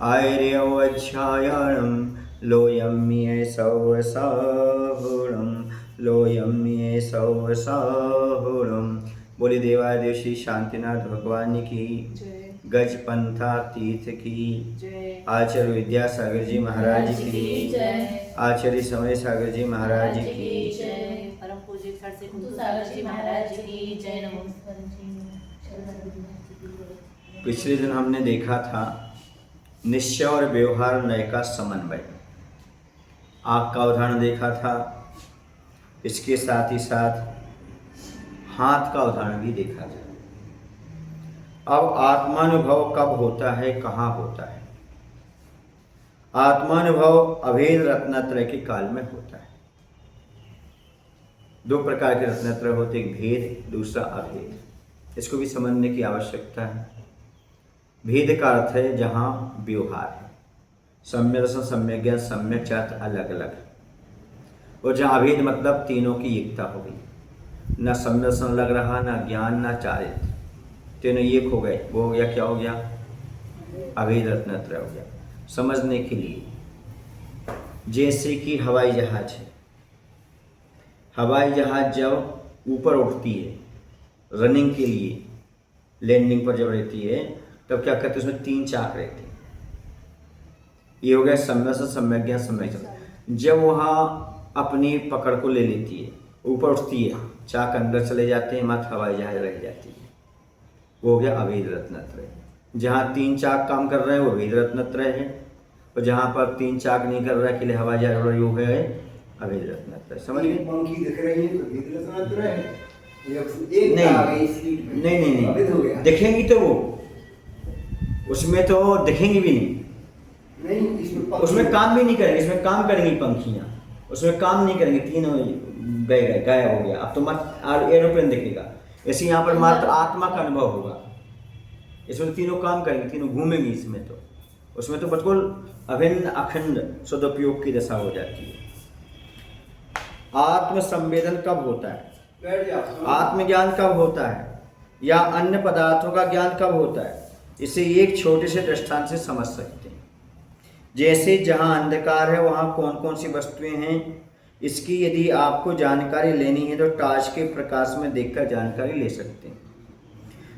आयर्यवच्छायाणं लोयम्ये सौवसाहुणं लोयम्ये सौवसाहुणं। बोले देवादेव श्री शांतिनाथ भगवान की गज पंथा तीर्थ की आचार्य विद्यासागर जी महाराज की आचार्य समय सागर जी महाराज की परम पूज्य सागर जी महाराज की जय। नमो। पिछले दिन हमने देखा था निश्चय और व्यवहार नय का समन्वय। आँख का उदाहरण देखा था, इसके साथ ही साथ हाथ का उदाहरण भी देखा था। अब आत्मानुभव कब होता है, कहाँ होता है? आत्मानुभव अभेद रत्नत्रय के काल में होता है। दो प्रकार के रत्नत्रय होते, एक भेद, दूसरा अभेद। इसको भी समझने की आवश्यकता है। भेद का अर्थ है जहाँ व्यवहार है, सम्यक दर्शन, सम्यक ज्ञान, सम्यक चार्थ अलग अलग, और जहाँ अभेद मतलब तीनों की एकता हो गई, ना सम्यक दर्शन लग रहा, ना ज्ञान, ना चारित्र, तीनों एक हो गए। वो हो गया, क्या हो गया? अभेद रत्नत्रय हो गया। समझने के लिए जैसे कि हवाई जहाज है, हवाई जहाज जब ऊपर उठती है रनिंग के लिए, लैंडिंग पर जब रहती है तब क्या करते हैं, उसमें 3 चाक रहते हैं। ये हो गया सम्यक, सम्यक ज्ञान, सम्यक चार्थ। जब वहाँ अपनी पकड़ को ले लेती है, ऊपर उठती है, चाक अंदर चले जाते हैं, मात्र हवाई जहाज रह जाती है। वो हो गया अभेद रत्नत्रय। जहाँ 3 चाक काम कर रहे हैं वो अभेद रत्नत्रय है, और जहाँ पर 3 चाक नहीं कर रहा है, के लिए हवाई जहाज उड़ रही, हो गया है अभेद रत्नत्रय। समझ गए? पंखी दिख रही है तो अभेद रत्नत्रय है। नहीं, दिखेंगी तो वो, उसमें तो दिखेंगी भी नहीं, उसमें काम भी नहीं करेंगे। इसमें काम करेंगी पंखियाँ, उसमें काम नहीं करेंगे, तीनों गए, गायब हो गया। अब तो मत एरोप्लेन दिखेगा। ऐसे यहाँ पर मात्र आत्मा का अनुभव होगा। इसमें तीनों काम करेंगे, तीनों घूमेंगी। इसमें तो, उसमें तो बिल्कुल अभिन्न अखंड सदुपयोग की दशा हो जाती है। आत्म संवेदन कब होता है, आत्मज्ञान कब होता है, या अन्य पदार्थों का ज्ञान कब होता है, इसे एक छोटे से दृष्टांत से समझ सकते हैं। जैसे जहाँ अंधकार है वहाँ कौन कौन सी वस्तुएं हैं, इसकी यदि आपको जानकारी लेनी है तो टॉर्च के प्रकाश में देखकर जानकारी ले सकते हैं।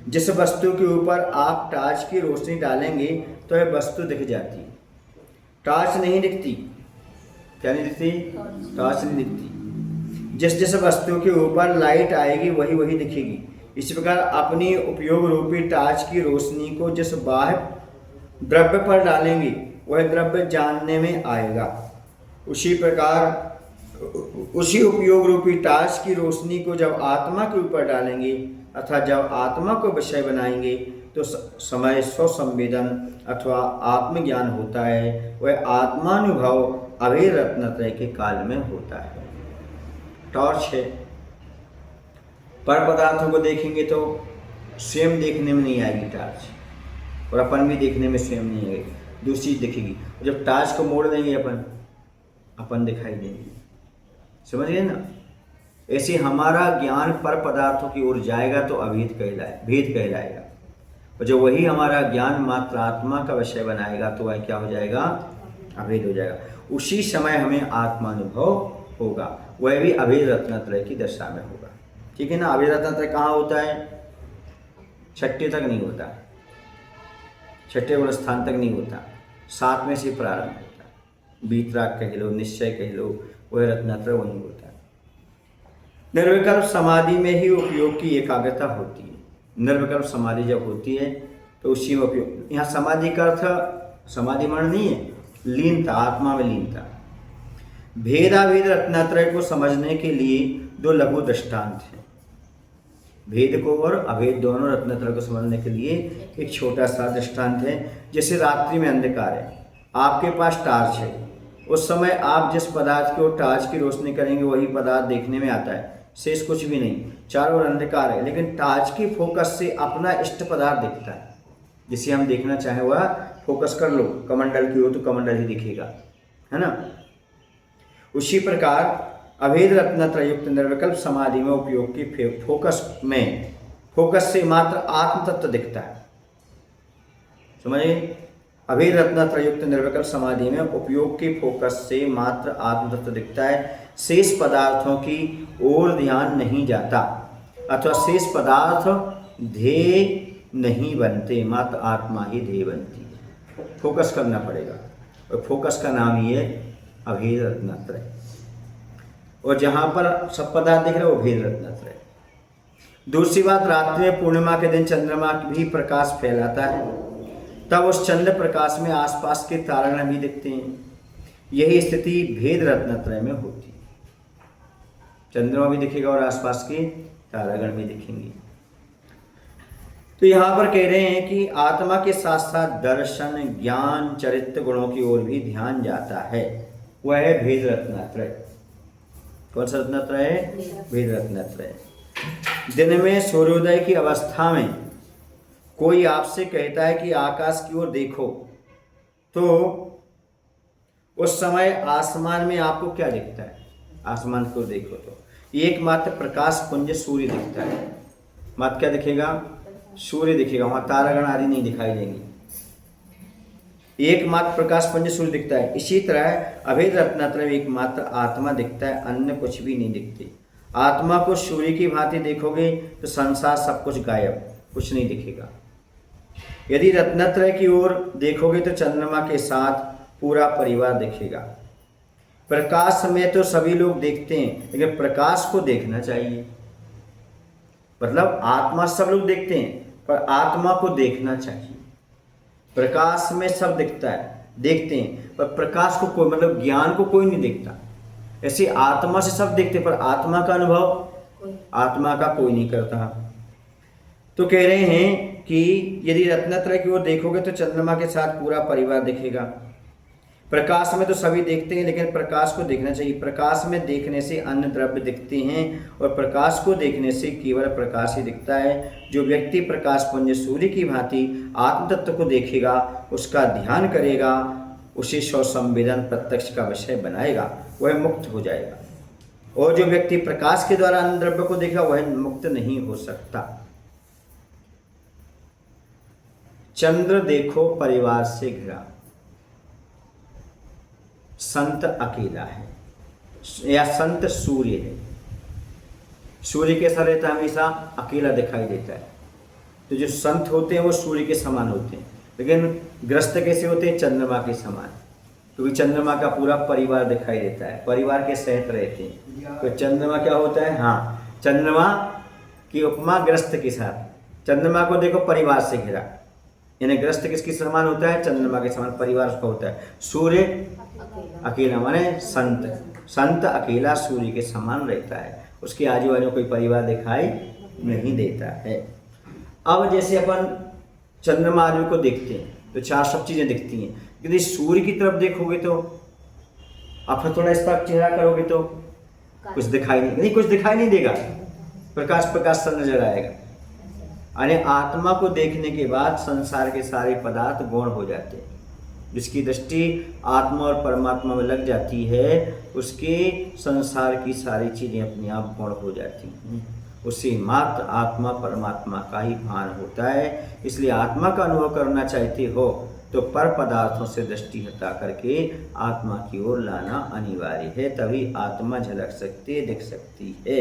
जिस वस्तु के ऊपर आप टॉर्च की रोशनी डालेंगे तो यह वस्तु दिख जाती है। टॉर्च नहीं दिखती, क्या नहीं दिखती? टॉर्च नहीं दिखती। जिस वस्तु के ऊपर लाइट आएगी वही वही दिखेगी। इसी प्रकार अपनी उपयोग रूपी टॉर्च की रोशनी को जिस बाह्य द्रव्य पर डालेंगे वह द्रव्य जानने में आएगा। उसी प्रकार उसी उपयोग रूपी टॉर्च की रोशनी को जब आत्मा के ऊपर डालेंगे अथवा जब आत्मा को विषय बनाएंगे तो समय स्वसंवेदन अथवा आत्मज्ञान होता है। वह आत्मानुभव अभेद रत्नत्रय के काल में होता है। टॉर्च है, पर पदार्थों को देखेंगे तो स्वयं देखने में नहीं आएगी टॉर्च, और अपन भी देखने में स्वयं नहीं आएगी, दूसरी दिखेगी। जब टॉर्च को मोड़ देंगे अपन दिखाई देंगे। समझ गए ना? ऐसे हमारा ज्ञान पर पदार्थों की ओर जाएगा तो अभेद भेद कहलाएगा, और जब वही हमारा ज्ञान मात्र आत्मा का विषय बनाएगा तो वह क्या हो जाएगा? अभेद हो जाएगा। उसी समय हमें आत्मानुभव होगा, वह भी अभेद रत्नत्रय की दशा में होगा। ठीक है ना? अभेद रत्नत्रय कहाँ होता है? छठे तक नहीं होता, छठे गुण स्थान तक नहीं होता, 7 में से प्रारंभ होता है। बीतराग कह लो, निश्चय कह लो, वह रत्नत्रय वहीं होता है। निर्विकल्प समाधि में ही उपयोग की एकाग्रता होती है। निर्विकल्प समाधि जब होती है तो उसी में उपयोग। यहाँ समाधि का अर्थ समाधि मरण नहीं है, लीनता, आत्मा में लीनता। भेदाभेद रत्नत्रय को समझने के लिए 2 लघु दृष्टांत हैं। भेद को और अभेद दोनों रत्नत्रय को समझने के लिए एक छोटा सा दृष्टांत है। जैसे रात्रि में अंधकार है, आपके पास टॉर्च है, उस समय आप जिस पदार्थ को टॉर्च की रोशनी करेंगे वही पदार्थ देखने में आता है, शेष कुछ भी नहीं, चारों ओर अंधकार है। लेकिन टॉर्च की फोकस से अपना इष्ट पदार्थ दिखता है, जिसे हम देखना चाहें वह फोकस कर लो, कमंडल की हो तो कमंडल ही दिखेगा, है ना? उसी प्रकार अभेद रत्नत्रय युक्त निर्विकल्प समाधि में उपयोग की फोकस से मात्र आत्म तत्व दिखता है। समझिए? अभेद रत्नत्रयुक्त निर्विकल्प समाधि में उपयोग के फोकस से मात्र आत्म तत्व दिखता है, शेष पदार्थों की ओर ध्यान नहीं जाता अथवा शेष पदार्थ ध्येय नहीं बनते, मात्र आत्मा ही ध्येय बनती है। फोकस करना पड़ेगा और फोकस का नाम ही है अभेद रत्नत्रय। और जहाँ पर सब पदार्थ दिख रहे हैं वो भेद रत्नत्रय। दूसरी बात, रात्रि में पूर्णिमा के दिन चंद्रमा भी प्रकाश फैलाता है, तब उस चंद्र प्रकाश में आसपास के तारागण भी दिखते हैं। यही स्थिति भेद रत्नत्रय में होती है। चंद्रमा भी दिखेगा और आसपास के तारागण भी दिखेंगे। तो यहाँ पर कह रहे हैं कि आत्मा के साथ साथ दर्शन, ज्ञान, चरित्र गुणों की ओर भी ध्यान जाता है, वह है भेद रत्नत्रय। कौन सा रत्नत्रय है? भेद रत्नत्रय। दिन में सूर्योदय की अवस्था में कोई आपसे कहता है कि आकाश की ओर देखो, तो उस समय आसमान में आपको क्या दिखता है? आसमान को देखो तो एकमात्र प्रकाश पुंज सूर्य दिखता है। मात्र क्या दिखेगा? सूर्य दिखेगा, वहां तारागण आदि नहीं दिखाई देंगे। एकमात्र प्रकाश पुंज सूर्य दिखता है। इसी तरह अभेद रत्नत्रय एकमात्र आत्मा दिखता है, अन्य कुछ भी नहीं दिखते। आत्मा को सूर्य की भांति देखोगे तो संसार सब कुछ गायब, कुछ नहीं दिखेगा। यदि रत्नत्रय की ओर देखोगे तो चंद्रमा के साथ पूरा परिवार दिखेगा। प्रकाश में तो सभी लोग देखते हैं, लेकिन प्रकाश को देखना चाहिए। मतलब आत्मा सब लोग देखते हैं, पर आत्मा को देखना चाहिए। प्रकाश में सब दिखता है, देखते हैं, पर प्रकाश को कोई, मतलब ज्ञान को कोई नहीं देखता। ऐसे आत्मा से सब देखते, पर आत्मा का अनुभव आत्मा का कोई नहीं करता। तो कह रहे हैं कि यदि रत्नत्रय की ओर देखोगे तो चंद्रमा के साथ पूरा परिवार दिखेगा। प्रकाश में तो सभी देखते हैं, लेकिन प्रकाश को देखना चाहिए। प्रकाश में देखने से अन्य द्रव्य दिखते हैं और प्रकाश को देखने से केवल प्रकाश ही दिखता है। जो व्यक्ति प्रकाश पुंज सूर्य की भांति आत्म तत्व को देखेगा, उसका ध्यान करेगा, उसे स्वसंवेदन प्रत्यक्ष का विषय बनाएगा, वह मुक्त हो जाएगा। और जो व्यक्ति प्रकाश के द्वारा अन्य द्रव्य को देखेगा, वह मुक्त नहीं हो सकता। चंद्र देखो परिवार से घिरा, संत अकेला है या संत सूर्य है। सूर्य कैसा रहता है? हमेशा अकेला दिखाई देता है। तो जो संत होते हैं वो सूर्य के समान होते हैं, लेकिन ग्रस्त कैसे होते हैं? चंद्रमा के समान, क्योंकि चंद्रमा का पूरा परिवार दिखाई देता है, परिवार के सहित रहते हैं। तो चंद्रमा क्या होता है? हाँ, चंद्रमा की उपमा ग्रस्त के साथ। चंद्रमा को देखो परिवार से घिरा, यानी ग्रस्त किसके समान होता है? चंद्रमा के समान परिवार उसका होता है। सूर्य अकेला माने संत, संत अकेला सूर्य के समान रहता है, उसके आजू बाजू कोई परिवार दिखाई नहीं देता है। अब जैसे अपन चंद्रमा आदि को देखते हैं तो चार सब चीजें दिखती हैं, यदि सूर्य की तरफ देखोगे तो आप थोड़ा इस तरफ चेहरा करोगे तो कुछ दिखाई नहीं, कुछ दिखाई नहीं देगा, प्रकाश प्रकाश सा नजर आएगा। यानी आत्मा को देखने के बाद संसार के सारे पदार्थ गौण हो जाते हैं। जिसकी दृष्टि आत्मा और परमात्मा में लग जाती है, उसके संसार की सारी चीजें अपने आप गौण हो जाती हैं। उसे मात्र आत्मा परमात्मा का ही भान होता है। इसलिए आत्मा का अनुभव करना चाहते हो तो पर पदार्थों से दृष्टि हटा करके आत्मा की ओर लाना अनिवार्य है, तभी आत्मा झलक सकती है, दिख सकती है।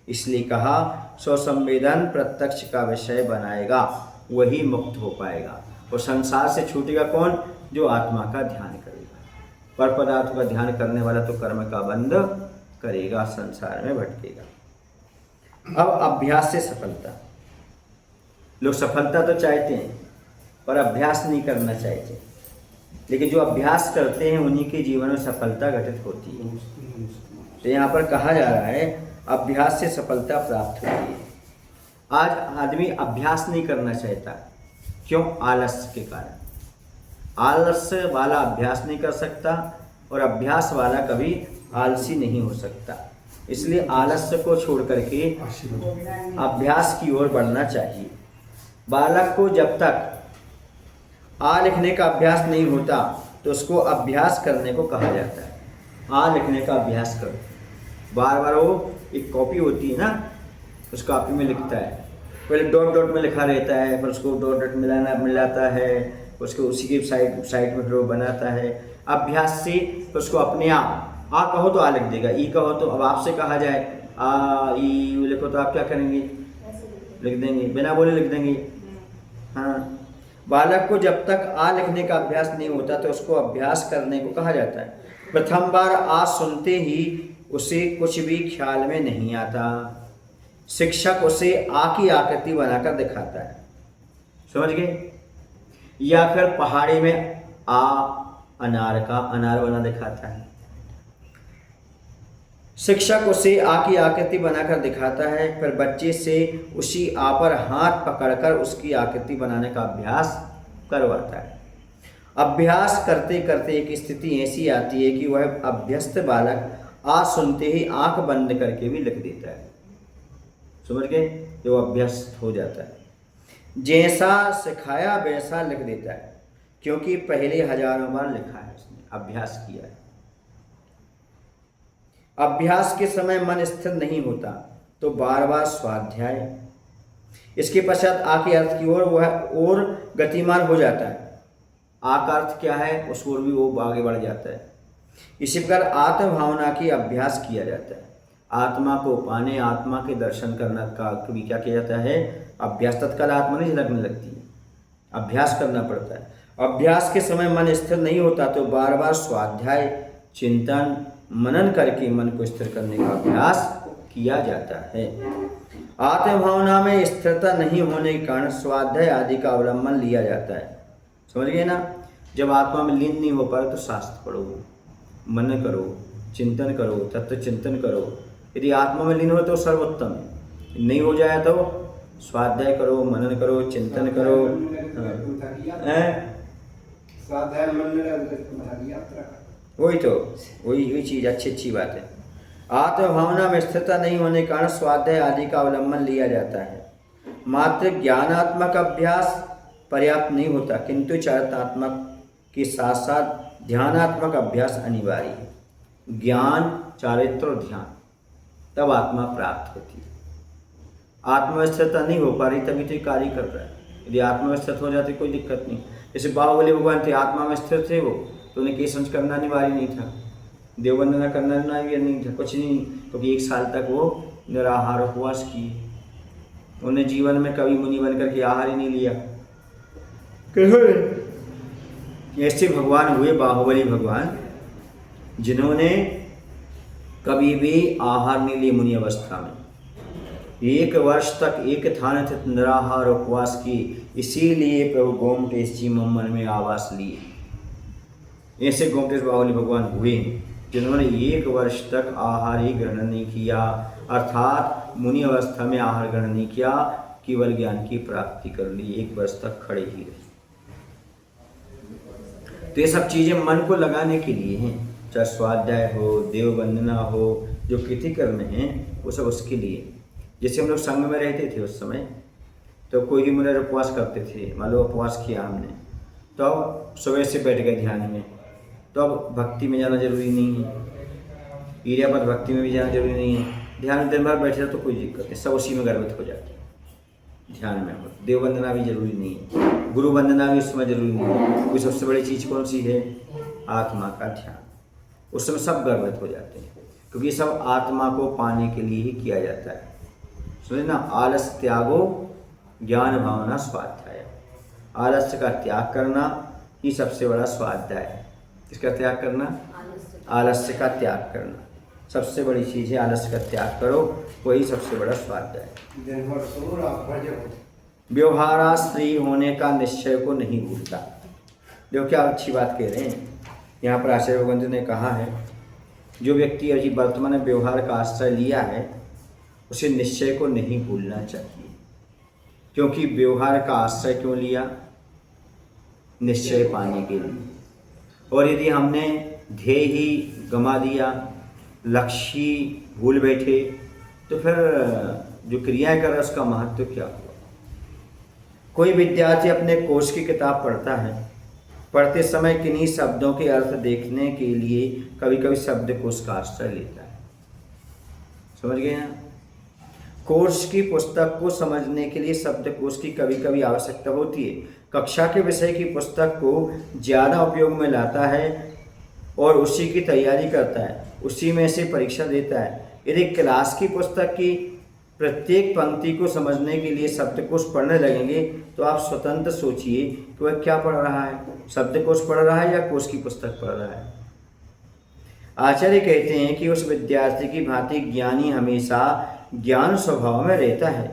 इसलिए कहा स्वसंवेदन प्रत्यक्ष का विषय बनाएगा, वही मुक्त हो पाएगा। और संसार से छूटेगा कौन? जो आत्मा का ध्यान करेगा। पर पदार्थ का ध्यान करने वाला तो कर्म का बंध करेगा, संसार में भटकेगा। अब अभ्यास से सफलता। लोग सफलता तो चाहते हैं पर अभ्यास नहीं करना चाहते, लेकिन जो अभ्यास करते हैं उन्हीं के जीवन में सफलता घटित होती है। तो यहाँ पर कहा जा रहा है अभ्यास से सफलता प्राप्त होती है। आज आदमी अभ्यास नहीं करना चाहता, क्यों? आलस्य के कारण। आलस्य वाला अभ्यास नहीं कर सकता और अभ्यास वाला कभी आलसी नहीं हो सकता। इसलिए आलस्य को छोड़ करके अभ्यास की ओर बढ़ना चाहिए। बालक को जब तक आ लिखने का अभ्यास नहीं होता तो उसको अभ्यास करने को कहा जाता है। आ लिखने का अभ्यास करो, बार बार। वो एक कॉपी होती है ना, उस कॉपी में लिखता है, पहले डॉट डॉट में लिखा रहता है, फिर उसको डॉट डॉट मिलाता है, उसको उसी के साइड साइड में फिर वो बनाता है। अभ्यास से तो उसको अपने आप आ कहो तो आ लिख देगा, ई कहो तो अब आपसे कहा जाए आ ई लिखो तो आप क्या करेंगे, लिख देंगे, बिना बोले लिख देंगे। हाँ, बालक को जब तक आ लिखने का अभ्यास नहीं होता तो उसको अभ्यास करने को कहा जाता है। प्रथम बार आ सुनते ही उसे कुछ भी ख्याल में नहीं आता, शिक्षक उसे आ की आकृति बनाकर दिखाता है, समझ गए। या फिर पहाड़ी में आ अनार का अनार बना दिखाता है, शिक्षक उसे आ की आकृति बनाकर दिखाता है, फिर बच्चे से उसी आ पर हाथ पकड़कर उसकी आकृति बनाने का अभ्यास करवाता है। अभ्यास करते करते एक स्थिति ऐसी आती है कि वह अभ्यस्त बालक आ सुनते ही आंख बंद करके भी लिख देता है, समझ गए, जो अभ्यस्त हो जाता है। जैसा सिखाया वैसा लिख देता है, क्योंकि पहले हजारों बार लिखा है, उसने अभ्यास किया है। अभ्यास के समय मन स्थिर नहीं होता तो बार बार स्वाध्याय, इसके पश्चात आ के अर्थ की ओर वह और गतिमान हो जाता है। आ का अर्थ क्या है, उस ओर भी वो आगे बढ़ जाता है। इसी प्रकार आत्म भावना की अभ्यास किया जाता है। आत्मा को पाने, आत्मा के दर्शन करना का भी क्या किया जाता है, अभ्यास। तत्काल आत्मा नहीं झलकने लगती है, अभ्यास करना पड़ता है। अभ्यास के समय मन स्थिर नहीं होता तो बार बार स्वाध्याय, चिंतन, मनन करके मन को स्थिर करने का अभ्यास किया जाता है। आत्म भावना में स्थिरता नहीं होने के कारण स्वाध्याय आदि का अवलंबन लिया जाता है, समझ गए ना। जब आत्मा में लीन नहीं हो पाए तो शास्त्र पढ़ो, मनन करो, चिंतन करो, तत्व चिंतन करो। यदि आत्मा में लीन हो तो सर्वोत्तम है, नहीं हो जाए तो स्वाध्याय करो, मनन करो, चिंतन करो। वही तो वही चीज़ अच्छी बात है। आत्म भावना में स्थिरता नहीं होने के कारण स्वाध्याय आदि का अवलंबन लिया जाता है। मात्र ज्ञानात्मक अभ्यास पर्याप्त नहीं होता, किंतु चरितात्मक के साथ साथ ध्यानात्मक अभ्यास अनिवार्य है। ज्ञान, चारित्र और ध्यान, तब आत्मा प्राप्त होती है। आत्मा स्थिरता नहीं हो पा रही तभी तो कार्य कर रहा है। यदि आत्मा में स्थिर हो जाती कोई दिक्कत नहीं। जैसे बाहुबली भगवान थे, आत्मा में स्थिर थे वो, तो उन्हें केसंच करना अनिवार्य नहीं था, देववंदना करना अनिवार्य नहीं था, कुछ नहीं, क्योंकि 1 साल तक वो निराहार उपवास किए। उन्हें जीवन में कभी मुनि बन करके आहार ही नहीं लिया। ऐसे भगवान हुए बाहुबली भगवान, जिन्होंने कभी भी आहार नहीं लिए मुनि अवस्था में। 1 वर्ष तक एक थान स्थित निराहार उपवास किए, इसीलिए प्रभु गोमटेश जी मन में आवास लिए। ऐसे गोमटेश बाहुबली भगवान हुए जिन्होंने 1 वर्ष तक आहार ही ग्रहण नहीं किया, अर्थात मुनि अवस्था में आहार ग्रहण नहीं किया, केवल ज्ञान की प्राप्ति कर ली, 1 वर्ष तक खड़े ही रहे। तो ये सब चीज़ें मन को लगाने के लिए हैं, चाहे स्वाध्याय हो, देव वंदना हो, जो कृति कर्म हैं वो सब उसके लिए। जैसे हम लोग संघ में रहते थे उस समय, तो कोई भी मुनि उपवास करते थे, मान लो उपवास किया हमने, तो अब सुबह से बैठ गए ध्यान में, तो अब भक्ति में जाना जरूरी नहीं है, ईर्यापद भक्ति में भी जाना जरूरी नहीं है। ध्यान में दिन भर बैठे तो कोई दिक्कत नहीं, सब उसी में गर्भित हो जाते हैं, ध्यान में हो। देव वंदना भी जरूरी नहीं है, गुरु वंदना भी उस समय जरूरी नहीं है। कोई सबसे बड़ी चीज़ कौन सी है, आत्मा का ध्यान, उस समय सब गर्भित हो जाते हैं, क्योंकि ये सब आत्मा को पाने के लिए ही किया जाता है। सुनिए ना, आलस्य त्यागो ज्ञान भावना स्वाध्याय। आलस्य का त्याग करना ही सबसे बड़ा स्वाध्याय है। किसका त्याग करना, आलस्य का त्याग करना सबसे बड़ी चीज़ है। आलस्य का त्याग करो, वही सबसे बड़ा स्वाध्याय है। व्यवहाराश्रयी होने का निश्चय को नहीं भूलता। देखो क्या अच्छी बात कह रहे हैं यहाँ पर आचार्य भगवंत ने कहा है, जो व्यक्ति अभी वर्तमान में व्यवहार का आश्रय लिया है उसे निश्चय को नहीं भूलना चाहिए। क्योंकि व्यवहार का आश्रय क्यों लिया, निश्चय पाने के लिए। और यदि हमने ध्येय ही गंवा दिया, लक्ष्य ही भूल बैठे, तो फिर जो क्रियाएं कर रहा है उसका महत्व क्या हुआ। कोई विद्यार्थी अपने कोर्स की किताब पढ़ता है, पढ़ते समय किन्हीं शब्दों के अर्थ देखने के लिए कभी कभी शब्दकोश का आश्रय लेता है, समझ गए ना। कोर्स की पुस्तक को समझने के लिए शब्दकोश की कभी कभी आवश्यकता होती है, कक्षा के विषय की पुस्तक को ज़्यादा उपयोग में लाता है और उसी की तैयारी करता है, उसी में से परीक्षा देता है। यदि क्लास की पुस्तक की प्रत्येक पंक्ति को समझने के लिए शब्दकोश पढ़ने लगेंगे तो आप स्वतंत्र सोचिए कि वह क्या पढ़ रहा है, शब्दकोश पढ़ रहा है या कोश की पुस्तक पढ़ रहा है। आचार्य कहते हैं कि उस विद्यार्थी की भांति ज्ञानी हमेशा ज्ञान स्वभाव में रहता है,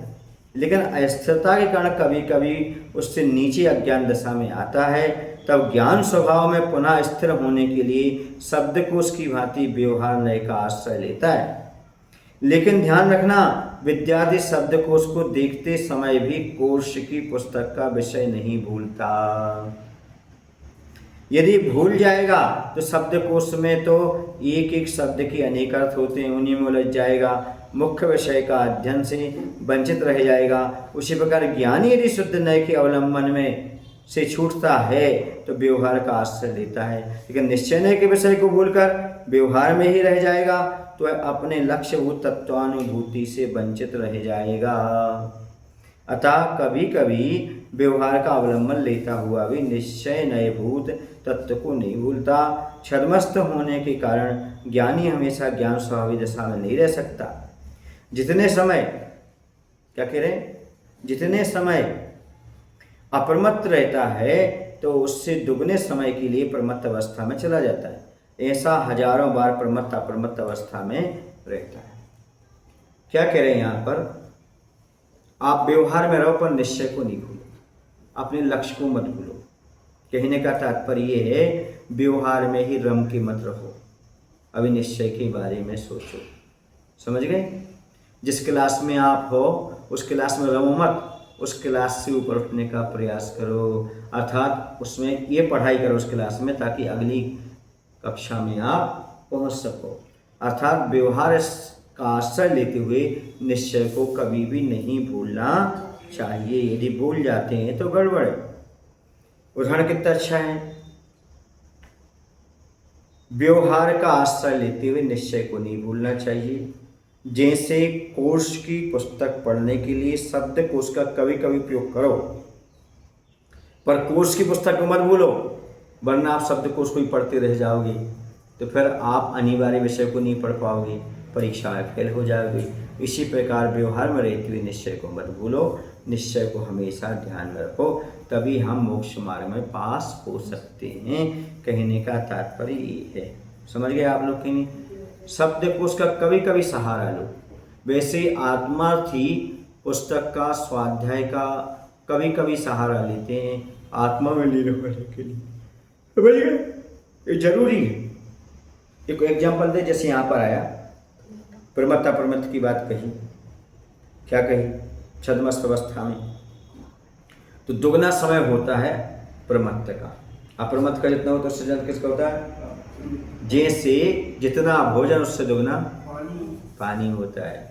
लेकिन अस्थिरता के कारण कभी कभी उससे नीचे अज्ञान दशा में आता है। तब ज्ञान स्वभाव में पुनः स्थिर होने के लिए शब्दकोश की भांति व्यवहार नय का आश्रय लेता है। लेकिन ध्यान रखना, विद्यार्थी शब्दकोश को देखते समय भी कोश की पुस्तक का विषय नहीं भूलता। यदि भूल जाएगा तो शब्दकोश में तो एक एक शब्द के अनेक अर्थ होते हैं, उन्हीं में उलझ जाएगा, मुख्य विषय का अध्ययन से वंचित रह जाएगा। उसी प्रकार ज्ञानी यदि शुद्ध नय के अवलंबन में से छूटता है तो व्यवहार का आश्रय लेता है, लेकिन निश्चय नय के विषय को भूलकर व्यवहार में ही रह जाएगा तो वह अपने लक्ष्यभूत तत्वानुभूति से वंचित रह जाएगा। अतः कभी कभी व्यवहार का अवलंबन लेता हुआ भी निश्चय नयभूत तत्व को नहीं भूलता। छद्मस्त होने के कारण ज्ञानी हमेशा ज्ञान स्वभावी दशा में नहीं रह सकता। जितने समय क्या कह रहे हैं, जितने समय अप्रमत्त रहता है तो उससे दुगने समय के लिए प्रमत्त अवस्था में चला जाता है। ऐसा हजारों बार प्रमत्त अप्रमत्त अवस्था में रहता है। क्या कह रहे हैं यहाँ पर, आप व्यवहार में रहो पर निश्चय को नहीं भूलो, अपने लक्ष्य को मत भूलो। कहने का तात्पर्य ये है, व्यवहार में ही रम के मत रहो, अभी निश्चय के बारे में सोचो। समझ गए? जिस क्लास में आप हो उस क्लास में रहो मत, उस क्लास से ऊपर उठने का प्रयास करो, अर्थात उसमें ये पढ़ाई करो उस क्लास में, ताकि अगली कक्षा में आप पहुंच सको। अर्थात व्यवहार का आश्रय लेते हुए निश्चय को कभी भी नहीं भूलना चाहिए। यदि भूल जाते हैं तो गड़बड़ है। उदाहरण कितना अच्छा है, व्यवहार का आश्रय लेते हुए निश्चय को नहीं भूलना चाहिए। जैसे कोश की पुस्तक पढ़ने के लिए शब्दकोश का कभी कभी उपयोग करो, पर कोश की पुस्तक को मत भूलो, वरना आप शब्दकोश को ही पढ़ते रह जाओगे तो फिर आप अनिवार्य विषय को नहीं पढ़ पाओगे, परीक्षा में फेल हो जाओगे। इसी प्रकार व्यवहार में रहते हुए निश्चय को मत भूलो, निश्चय को हमेशा ध्यान में रखो, तभी हम मोक्ष मार्ग में पास हो सकते हैं। कहने का तात्पर्य ये है। समझ गए आप लोग कि नहीं? शब्दकोश का कभी कभी सहारा लो। वैसे आत्मार्थी पुस्तक का, स्वाध्याय का कभी कभी सहारा लेते हैं आत्मा में लीन होने के लिए। समझ गए? ये जरूरी है। एक एग्जाम्पल दे, जैसे यहाँ पर आया प्रमत्त अप्रमत्त की बात कही, क्या कही, छद्मस्त अवस्था में तो दुगना समय होता है प्रमत्त का, अप्रमत्त का जितना होता है उससे ज्यादा किसका होता है? जैसे जितना भोजन उससे दुगना पानी होता है।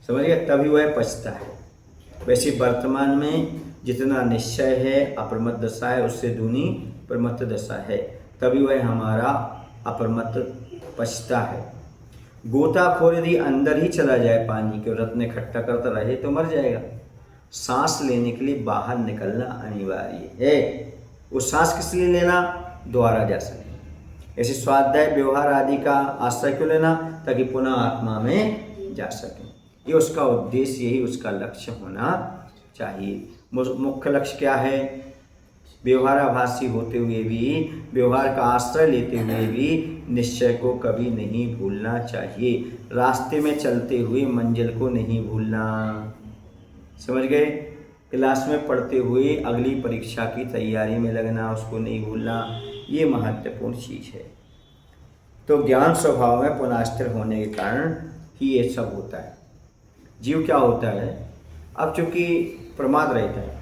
समझ गए? तभी वह पचता है। वैसे वर्तमान में जितना निश्चय है अप्रमत्त दशा है, उससे दूनी प्रमत्त दशा है, तभी वह हमारा अप्रमत्त पचता है। गोताखोर यदि अंदर ही चला जाए पानी के, रत्न इकट्ठा करता रहे तो मर जाएगा। सांस लेने के लिए बाहर निकलना अनिवार्य है। वो सांस किस लिए लेना? द्वारा जा सके। ऐसे स्वाध्याय व्यवहार आदि का आश्रय क्यों लेना? ताकि पुनः आत्मा में जा सके। ये उसका उद्देश्य, यही उसका लक्ष्य होना चाहिए। मुख्य लक्ष्य क्या है? व्यवहाराभासी होते हुए भी, व्यवहार का आश्रय लेते हुए भी निश्चय को कभी नहीं भूलना चाहिए। रास्ते में चलते हुए मंजिल को नहीं भूलना। समझ गए? क्लास में पढ़ते हुए अगली परीक्षा की तैयारी में लगना, उसको नहीं भूलना, ये महत्वपूर्ण चीज़ है। तो ज्ञान स्वभाव में पुनः स्थिर होने के कारण ही ये सब होता है। जीव क्या होता है? अब चूंकि प्रमाद रहता है,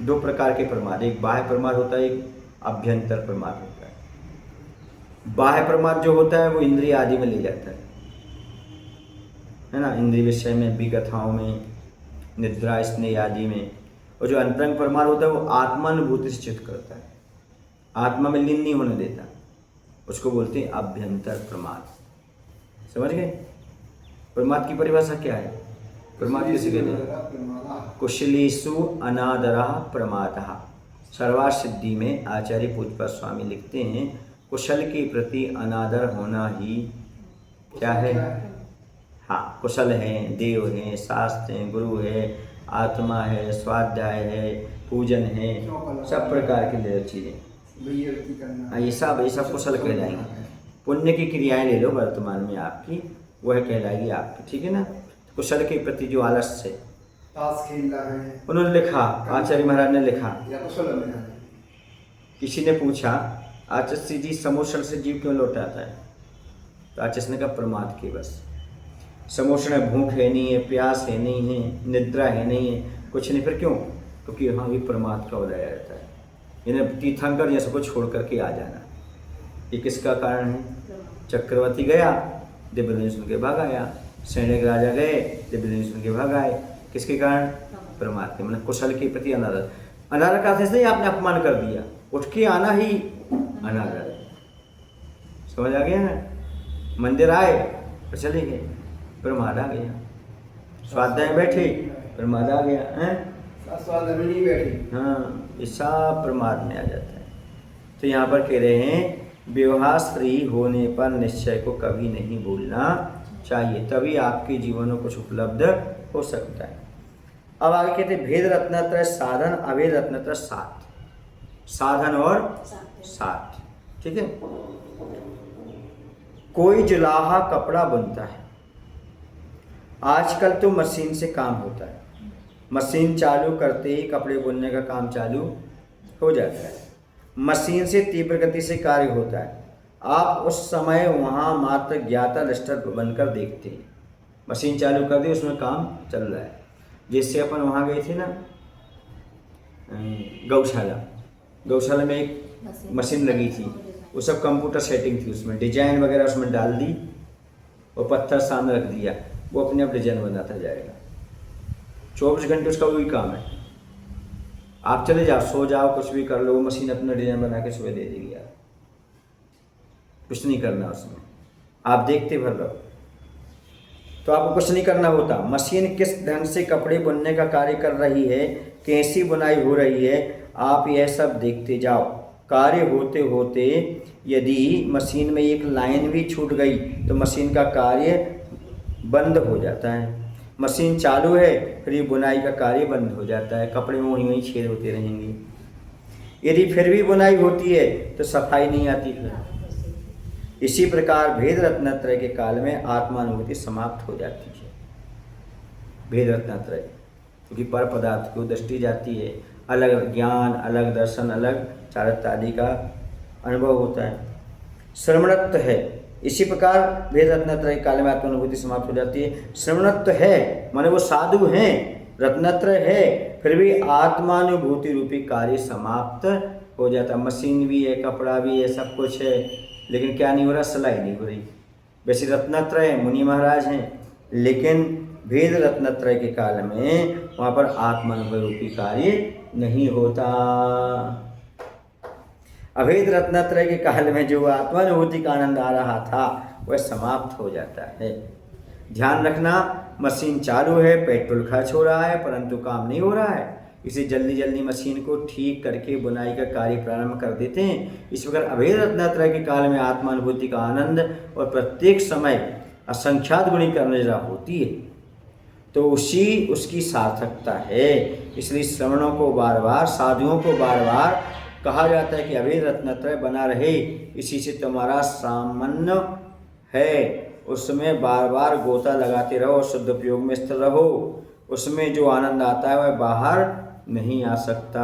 दो प्रकार के प्रमाद, एक बाह्य प्रमाद होता है, एक अभ्यंतर प्रमाद होता है। बाह्य प्रमाद जो होता है वो इंद्रिय आदि में ले जाता है ना, इंद्रिय विषय में, विकथाओं में, निद्रा स्नेह आदि में। और जो अंतरंग प्रमाद होता है वो आत्मानुभूति से चित्त करता है, आत्मा में लीन नहीं होने देता, उसको बोलते हैं अभ्यंतर प्रमाद। समझ गए? प्रमाद की परिभाषा क्या है? प्रमाद किसे कहते हैं? कुशलेषु अनादरः प्रमादः। सर्वार्थ सिद्धि में आचार्य पूज्यपाद स्वामी लिखते हैं, कुशल के प्रति अनादर होना ही क्या है? हाँ, कुशल हैं, देव हैं, शास्त्र हैं, गुरु है, आत्मा है, स्वाध्याय है, पूजन है, सब प्रकार की ले चीज़ें, ये सब कुशल कहलाएंगे। पुण्य की क्रियाएं ले लो वर्तमान में आपकी, वह कहलाएगी आपकी, ठीक है ना। कुशल के प्रति जो आलस्य है, ताश खेल रहा है, उन्होंने लिखा, आचार्य महाराज ने लिखा। या कुशल में किसी ने पूछा, आचार्य जी समोषण से जीव क्यों लौटाता है? तो आचार्य ने कहा प्रमाद के बस। समोषण है, भूख है नहीं है, प्यास है नहीं है, निद्रा है नहीं है, कुछ नहीं, फिर क्यों? क्योंकि यहाँ भी प्रमाद का उदय रहता है। इन्हें तीर्थंकर ये सबको छोड़ करके आ जाना, ये किसका कारण है? चक्रवर्ती गया, दिव्यलिंग सुन के भाग आया, सैनिक राजा गए, दिव्यलिंग सुन के भाग आए, किसके कारण? प्रमाद के। मतलब कुशल के प्रति अनादर। अनादर का अर्थ नहीं आपने अपमान कर दिया, उठ के आना ही अनादर है। समझ आ गया ना? मंदिर आए और चले गए, प्रमाद आ गया। स्वाध्याय में बैठे, प्रमाद आ गया हैं, स्वाध्याय में नहीं बैठे, हाँ, ये सब प्रमाद में आ जाता है। तो यहाँ पर कह रहे हैं, व्यवहार फ्री होने पर निश्चय को कभी नहीं भूलना चाहिए, तभी आपके जीवन में कुछ उपलब्ध हो सकता है। अब आगे कहते हैं, भेद रत्नत्रय साधन, अभेद रत्नत्रय साथ। साधन और साथ, ठीक है। कोई जुलाहा कपड़ा बुनता है, आजकल तो मशीन से काम होता है, मशीन चालू करते ही कपड़े बुनने का काम चालू हो जाता है, मशीन से तीव्र गति से कार्य होता है। आप उस समय वहाँ मात्र ज्ञाता लिस्टर बनकर देखते हैं, मशीन चालू कर दी, उसमें काम चल रहा है। जैसे अपन वहाँ गए थे ना गौशाला में एक मशीन लगी थी, वो सब कंप्यूटर सेटिंग थी, उसमें डिजाइन वगैरह उसमें डाल दी और पत्थर सामने रख दिया, वो अपने आप डिजाइन बनाता जाएगा। 24 घंटे उसका वही काम है। आप चले जाओ, सो जाओ, कुछ भी कर लो, वो मशीन अपना डिजाइन बना के सुबह दे देगी। यार कुछ नहीं करना उसमें, आप देखते भर रहो, तो आपको कुछ नहीं करना होता। मशीन किस ढंग से कपड़े बुनने का कार्य कर रही है, कैसी बुनाई हो रही है, आप यह सब देखते जाओ। कार्य होते होते यदि मशीन में एक लाइन भी छूट गई तो मशीन का कार्य बंद हो जाता है। मशीन चालू है, फिर ये बुनाई का कार्य बंद हो जाता है, कपड़े में वहीं छेद होते रहेंगे। यदि फिर भी बुनाई होती है तो सफाई नहीं आती फिर। इसी प्रकार भेद रत्नत्रय के काल में आत्मानुभूति समाप्त हो जाती है। भेद रत्नत्रय क्योंकि पर पदार्थ को दृष्टि जाती है, अलग ज्ञान, अलग दर्शन, अलग चारित्र आदि का अनुभव होता है। श्रवणत्व है, इसी प्रकार भेद रत्नत्रय काल में आत्मानुभूति समाप्त हो जाती है। श्रवणत्व है माने वो साधु हैं, रत्नत्रय है, फिर भी आत्मानुभूति रूपी कार्य समाप्त हो जाता है। मशीन भी है, कपड़ा भी है, सब कुछ है, लेकिन क्या नहीं हो रहा? सिलाई नहीं हो रही। वैसे रत्नत्रय मुनि महाराज हैं, लेकिन भेद रत्नत्रय के काल में वहाँ पर आत्मानुभव रूपी कार्य नहीं होता। अभेद रत्नत्रय के काल में जो आत्मानुभूति का आनंद आ रहा था वह समाप्त हो जाता है। ध्यान रखना, मशीन चालू है, पेट्रोल खर्च हो रहा है, परंतु काम नहीं हो रहा है। इसे जल्दी जल्दी मशीन को ठीक करके बुनाई का कार्य प्रारंभ कर देते हैं। इस प्रकार अभेद रत्नत्रय के काल में आत्मानुभूति का आनंद और प्रत्येक समय असंख्यात गुणी करने जरा होती है, तो उसकी सार्थकता है। इसलिए श्रवणों को बार बार, साधुओं को बार बार कहा जाता है कि अभेद रत्नत्रय बना रहे, इसी से तुम्हारा सामान्य है, उसमें बार बार गोता लगाते रहो, शुद्ध उपयोग में स्थिर रहो, उसमें जो आनंद आता है वह बाहर नहीं आ सकता।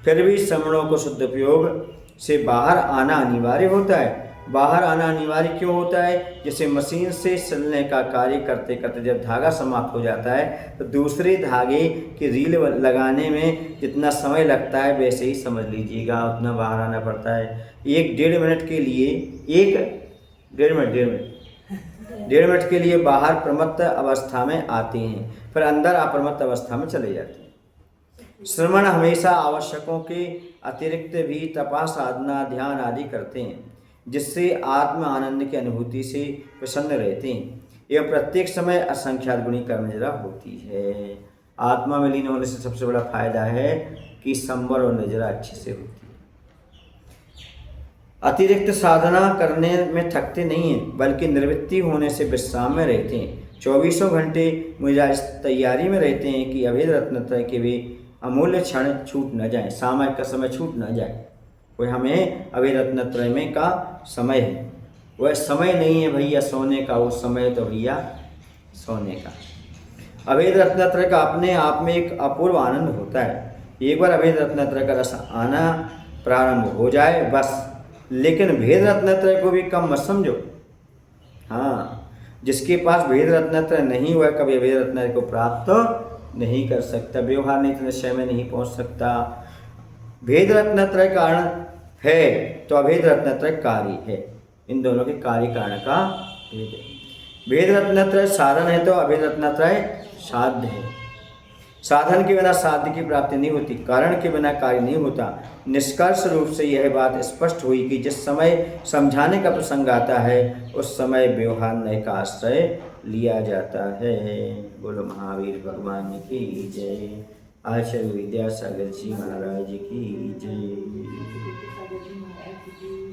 फिर भी श्रवणों को शुद्ध उपयोग से बाहर आना अनिवार्य होता है। बाहर आना अनिवार्य क्यों होता है? जैसे मशीन से सिलने का कार्य करते करते जब धागा समाप्त हो जाता है तो दूसरे धागे की रील लगाने में जितना समय लगता है वैसे ही समझ लीजिएगा उतना बाहर आना पड़ता है। 1-1.5 मिनट के लिए, 1-1.5 मिनट के लिए बाहर प्रमत्त अवस्था में आते हैं, फिर अंदर अप्रमत्त अवस्था में चले जाते हैं। श्रवण हमेशा आवश्यकों के अतिरिक्त भी तपा, साधना, ध्यान आदि करते हैं, जिससे आत्म आनंद की अनुभूति से प्रसन्न रहते हैं। यह प्रत्येक समय असंख्यात गुणी कर्म जरा होती है। आत्मा में लीन होने से सबसे बड़ा फायदा है कि संवर और निद्रा अच्छे से होती है। अतिरिक्त साधना करने में थकते नहीं हैं, बल्कि निवृत्ति होने से विश्राम में रहते हैं। 24 घंटे मिजाज तैयारी में रहते हैं कि अभेद रत्नत्रय के भी अमूल्य क्षण छूट न जाए, सामय का समय छूट न जाए। कोई हमें अभेद रत्नत्रय में का समय है, वह समय नहीं है भैया सोने का, वो समय तो भैया सोने का। अभेद रत्नत्रय का अपने आप में एक अपूर्व आनंद होता है। एक बार अभेद रत्नत्रय का रस आना प्रारंभ हो जाए बस, लेकिन भेद रत्नत्रय को भी कम मत समझो। हाँ, जिसके पास भेद रत्नत्रय नहीं हुआ कभी अभेद रत्नत्रय को प्राप्त नहीं कर सकता, व्यवहार नहीं निश्चय में नहीं पहुंच सकता। भेद रत्नत्रय कारण है तो अभेद रत्नत्रय कार्य है, इन दोनों के कार्य कारण का भेद है। भेद रत्नत्रय साधन है तो अभेद रत्नत्रय साध्य है। साधन के बिना साध्य की प्राप्ति नहीं होती, कारण के बिना कार्य नहीं होता। निष्कर्ष रूप से यह बात स्पष्ट हुई कि जिस समय समझाने का प्रसंग आता है उस समय व्यवहार नय का आश्रय लिया जाता है। बोलो महावीर भगवान की जय। आचार्य विद्यासागर जी महाराज की जय।